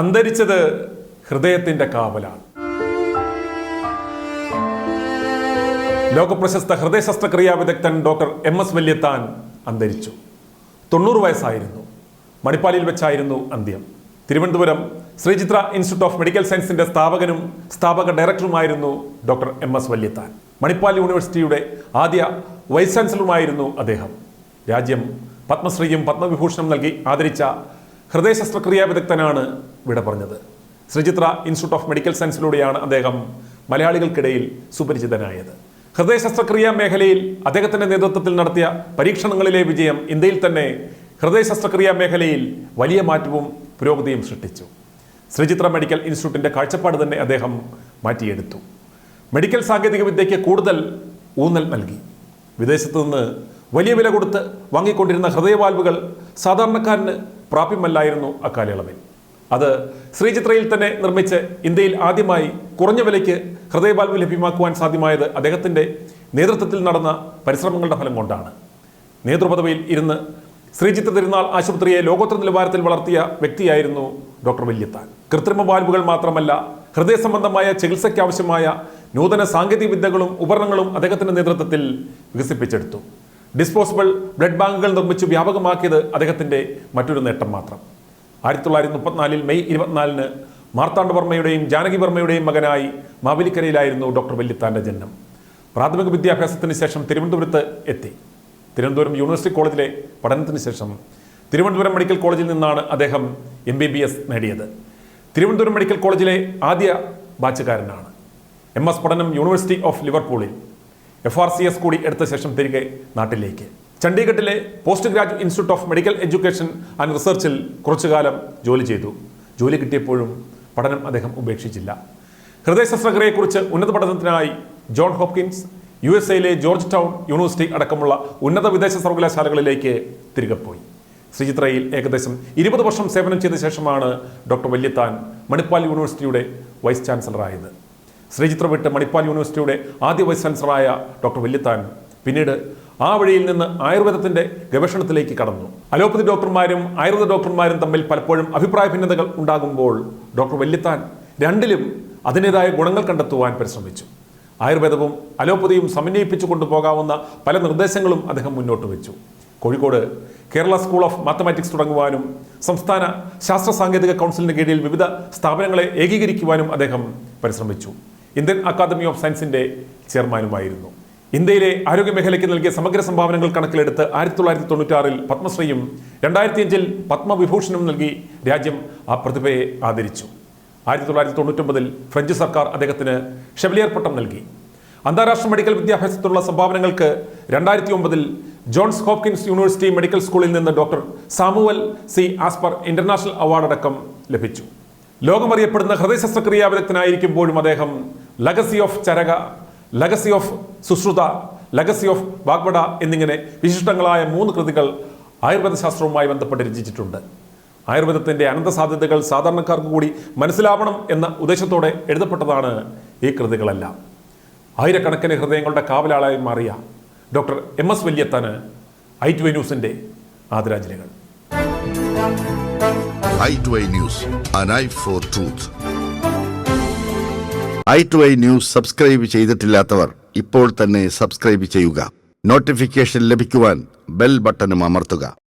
അന്തരിച്ചത് ഹൃദയത്തിന്റെ കാവലാണ്. ലോകപ്രശസ്ത ഹൃദയ ശസ്ത്രക്രിയാ വിദഗ്ധൻ ഡോക്ടർ MS വല്യത്താൻ അന്തരിച്ചു. 90 വയസ്സായിരുന്നു. മണിപ്പാലിൽ വെച്ചായിരുന്നു അന്ത്യം. Thiruvananthapuram Sree Chitra institute of medical സയൻസിന്റെ സ്ഥാപക ഡയറക്ടറുമായിരുന്നു ഡോക്ടർ MS വല്യത്താൻ. മണിപ്പാൽ യൂണിവേഴ്സിറ്റിയുടെ ആദ്യ വൈസ് ചാൻസലറുമായിരുന്നു അദ്ദേഹം. രാജ്യം പത്മശ്രീയും പത്മവിഭൂഷണും നൽകി ആദരിച്ച ഹൃദയ ശസ്ത്രക്രിയാ വിദഗ്ധനാണ് വിട പറഞ്ഞത്. ശ്രീചിത്ര ഇൻസ്റ്റിറ്റ്യൂട്ട് ഓഫ് മെഡിക്കൽ സയൻസിലൂടെയാണ് അദ്ദേഹം മലയാളികൾക്കിടയിൽ സുപരിചിതനായത്. ഹൃദയ ശസ്ത്രക്രിയാ മേഖലയിൽ അദ്ദേഹത്തിന്റെ നേതൃത്വത്തിൽ നടത്തിയ പരീക്ഷണങ്ങളിലെ വിജയം ഇന്ത്യയിൽ തന്നെ ഹൃദയ ശസ്ത്രക്രിയാ മേഖലയിൽ വലിയ മാറ്റവും പുരോഗതിയും സൃഷ്ടിച്ചു. ശ്രീചിത്ര മെഡിക്കൽ ഇൻസ്റ്റിറ്റ്യൂട്ടിന്റെ കാഴ്ചപ്പാട് തന്നെ അദ്ദേഹം മാറ്റിയെടുത്തു. മെഡിക്കൽ സാങ്കേതിക വിദ്യയ്ക്ക് കൂടുതൽ ഊന്നൽ നൽകി. വിദേശത്തു നിന്ന് വലിയ വില കൊടുത്ത് വാങ്ങിക്കൊണ്ടിരുന്ന ഹൃദയവാൽവുകൾ സാധാരണക്കാരന് പ്രാപ്യമല്ലായിരുന്നു അക്കാലയളവിൽ. അത് ശ്രീചിത്രയിൽ തന്നെ നിർമ്മിച്ച് ഇന്ത്യയിൽ ആദ്യമായി കുറഞ്ഞ വിലയ്ക്ക് ഹൃദയവാൽവ് ലഭ്യമാക്കുവാൻ സാധ്യമായത് അദ്ദേഹത്തിൻ്റെ നേതൃത്വത്തിൽ നടന്ന പരിശ്രമങ്ങളുടെ ഫലം കൊണ്ടാണ്. നേതൃപദവിയിൽ ഇരുന്ന് ശ്രീചിത്ര തിരുനാൾ ആശുപത്രിയെ ലോകോത്തര നിലവാരത്തിൽ വളർത്തിയ വ്യക്തിയായിരുന്നു ഡോക്ടർ വല്യത്താൻ. കൃത്രിമ വാൽവുകൾ മാത്രമല്ല, ഹൃദയ സംബന്ധമായ ചികിത്സയ്ക്കാവശ്യമായ നൂതന സാങ്കേതിക വിദ്യകളും ഉപകരണങ്ങളും അദ്ദേഹത്തിന്റെ നേതൃത്വത്തിൽ വികസിപ്പിച്ചെടുത്തു. ഡിസ്പോസിബിൾ ബ്ലഡ് ബാങ്കുകൾ നിർമ്മിച്ച് വ്യാപകമാക്കിയത് അദ്ദേഹത്തിന്റെ മറ്റൊരു നേട്ടം മാത്രം. 1934 മെയ് 24 മാർത്താണ്ഡവർമ്മയുടെയും ജാനകി വർമ്മയുടെയും മകനായി മാവേലിക്കരയിലായിരുന്നു ഡോക്ടർ വല്യത്താന്റെ ജനനം. പ്രാഥമിക വിദ്യാഭ്യാസത്തിന് ശേഷം തിരുവനന്തപുരത്ത് എത്തി. തിരുവനന്തപുരം യൂണിവേഴ്സിറ്റി കോളേജിലെ പഠനത്തിന് ശേഷം തിരുവനന്തപുരം മെഡിക്കൽ കോളേജിൽ നിന്നാണ് അദ്ദേഹം MBBS നേടിയത്. തിരുവനന്തപുരം മെഡിക്കൽ കോളേജിലെ ആദ്യ ബാച്ചുകാരനാണ്. MS പഠനം യൂണിവേഴ്സിറ്റി ഓഫ് ലിവർപൂളിൽ, FRCS കൂടി എടുത്ത ശേഷം തിരികെ നാട്ടിലേക്ക്. ചണ്ഡീഗഡിലെ post graduate institute of medical education and റിസർച്ചിൽ കുറച്ചുകാലം ജോലി ചെയ്തു. ജോലി കിട്ടിയപ്പോഴും പഠനം അദ്ദേഹം ഉപേക്ഷിച്ചില്ല. ഹൃദയ ശസ്ത്രക്രിയയെക്കുറിച്ച് ഉന്നത പഠനത്തിനായി John Hopkins, USA George town university അടക്കമുള്ള ഉന്നത വിദേശ സർവകലാശാലകളിലേക്ക് തിരികെ പോയി. ശ്രീചിത്രയിൽ ഏകദേശം 20 വർഷം സേവനം ചെയ്ത ശേഷമാണ് ഡോക്ടർ വല്യത്താൻ മണിപ്പാൽ യൂണിവേഴ്സിറ്റിയുടെ വൈസ് ചാൻസലറായത്. ശ്രീചിത്ര വിട്ട് മണിപ്പാൽ യൂണിവേഴ്സിറ്റിയുടെ ആദ്യ വൈസ് ചാൻസലറായ ഡോക്ടർ വല്യത്താൻ പിന്നീട് ആ വഴിയിൽ നിന്ന് ആയുർവേദത്തിന്റെ ഗവേഷണത്തിലേക്ക് കടന്നു. അലോപ്പതി ഡോക്ടർമാരും ആയുർവേദ ഡോക്ടർമാരും തമ്മിൽ പലപ്പോഴും അഭിപ്രായ ഭിന്നതകൾ ഉണ്ടാകുമ്പോൾ ഡോക്ടർ വല്യത്താൻ രണ്ടിലും അതിൻ്റെതായ ഗുണങ്ങൾ കണ്ടെത്തുവാൻ പരിശ്രമിച്ചു. ആയുർവേദവും അലോപ്പതിയും സമന്വയിപ്പിച്ചു കൊണ്ടുപോകാവുന്ന പല നിർദ്ദേശങ്ങളും അദ്ദേഹം മുന്നോട്ട് വെച്ചു. Kozhikode Kerala school of mathematics തുടങ്ങുവാനും സംസ്ഥാന ശാസ്ത്ര സാങ്കേതിക കൗൺസിലിന് കീഴിൽ വിവിധ സ്ഥാപനങ്ങളെ ഏകീകരിക്കുവാനും അദ്ദേഹം പരിശ്രമിച്ചു. ഇന്ത്യൻ അക്കാദമി ഓഫ് സയൻസിന്റെ ചെയർമാനുമായിരുന്നു. ഇന്ത്യയിലെ ആരോഗ്യമേഖലയ്ക്ക് നൽകിയ സമഗ്ര സംഭാവനകൾ കണക്കിലെടുത്ത് 1996 പത്മശ്രീയും 2005 പത്മവിഭൂഷണും നൽകി രാജ്യം ആ പ്രതിഭയെ ആദരിച്ചു. 1999 ഫ്രഞ്ച് സർക്കാർ അദ്ദേഹത്തിന് ഷെവലിയർ പട്ടം നൽകി. അന്താരാഷ്ട്ര മെഡിക്കൽ വിദ്യാഭ്യാസത്തിലുള്ള സംഭാവനകൾക്ക് 2009 ജോൺസ് ഹോപ്കിൻസ് യൂണിവേഴ്സിറ്റി മെഡിക്കൽ സ്കൂളിൽ നിന്ന് doctor Samuel C. Asper international award അടക്കം ലഭിച്ചു. ലോകമറിയപ്പെടുന്ന ഹൃദയ ശസ്ത്രക്രിയാ വിദഗ്ധനായിരിക്കുമ്പോഴും അദ്ദേഹം legacy of Charaka, legacy of Sushruta, legacy of Vagbhata എന്നിങ്ങനെ വിശിഷ്ടങ്ങളായ 3 കൃതികൾ ആയുർവേദ ശാസ്ത്രവുമായി ബന്ധപ്പെട്ട് രചിച്ചിട്ടുണ്ട്. ആയുർവേദത്തിന്റെ അനന്ത സാധ്യതകൾ സാധാരണക്കാർക്ക് കൂടി മനസ്സിലാവണം എന്ന ഉദ്ദേശത്തോടെ എഴുതപ്പെട്ടതാണ് ഈ കൃതികളെല്ലാം. ആയിരക്കണക്കിന് ഹൃദയങ്ങളുടെ കാവലാളായി മാറിയ ഡോക്ടർ MS വല്യത്താന് i2i ന്യൂസിന്റെ ആദരാഞ്ജലികൾ. i2i News, an eye for truth. i2i news subscribe ചെയ്തിട്ടില്ലാത്തവർ ഇപ്പോൾ തന്നെ സബ്സ്ക്രൈബ് ചെയ്യുക. നോട്ടിഫിക്കേഷൻ ലഭിക്കുവാൻ ബെൽ ബട്ടണും അമർത്തുക.